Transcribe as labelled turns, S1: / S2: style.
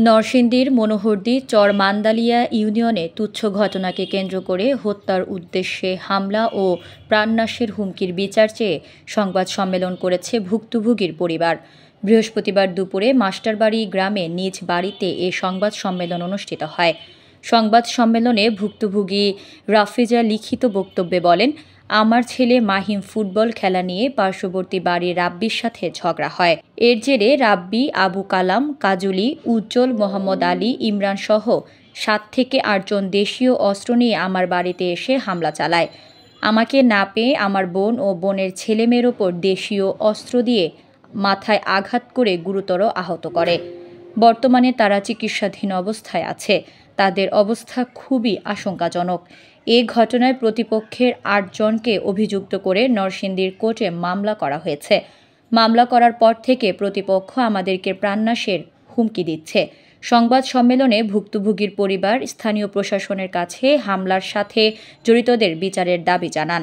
S1: নরসিংদীর মনোহরদী চর মান্দালিয়া ইউনিয়নে তুচ্ছ ঘটনাকে কেন্দ্র করে হত্যার উদ্দেশ্যে হামলা ও প্রাণনাশের হুমকির বিচার চেয়ে সংবাদ সম্মেলন করেছে ভুক্তভোগীর পরিবার। বৃহস্পতিবার দুপুরে মাস্টারবাড়ি গ্রামে নিজ বাড়িতে এ সংবাদ সম্মেলন অনুষ্ঠিত হয়। সংবাদ সম্মেলনে ভুক্তভোগী রাফিজা লিখিত বক্তব্যে বলেন, আমার ছেলে মাহিম ফুটবল খেলা নিয়ে পার্শ্ববর্তী বাড়ির রাব্বির সাথে ঝগড়া হয়। এর জেরে রাব্বি, আবু কালাম, কাজলী, উজ্জ্বল, মোহাম্মদ আলী, ইমরান সহ ৭ থেকে ৮ জন দেশীয় অস্ত্র নিয়ে আমার বাড়িতে এসে হামলা চালায়। আমাকে না পেয়ে আমার বোন ও বোনের ছেলেমেয়ের ওপর দেশীয় অস্ত্র দিয়ে মাথায় আঘাত করে গুরুতর আহত করে। বর্তমানে তারা চিকিৎসাধীন অবস্থায় আছে। তাদের অবস্থা খুবই আশঙ্কাজনক। এ ঘটনায় প্রতিপক্ষের ৮ জনকে অভিযুক্ত করে নরসিংদীর কোর্টে মামলা করা হয়েছে। মামলা করার পর থেকে প্রতিপক্ষ আমাদেরকে প্রাণনাশের হুমকি দিচ্ছে। সংবাদ সম্মেলনে ভুক্তভোগীর পরিবার স্থানীয় প্রশাসনের কাছে হামলার সাথে জড়িতদের বিচারের দাবি জানান।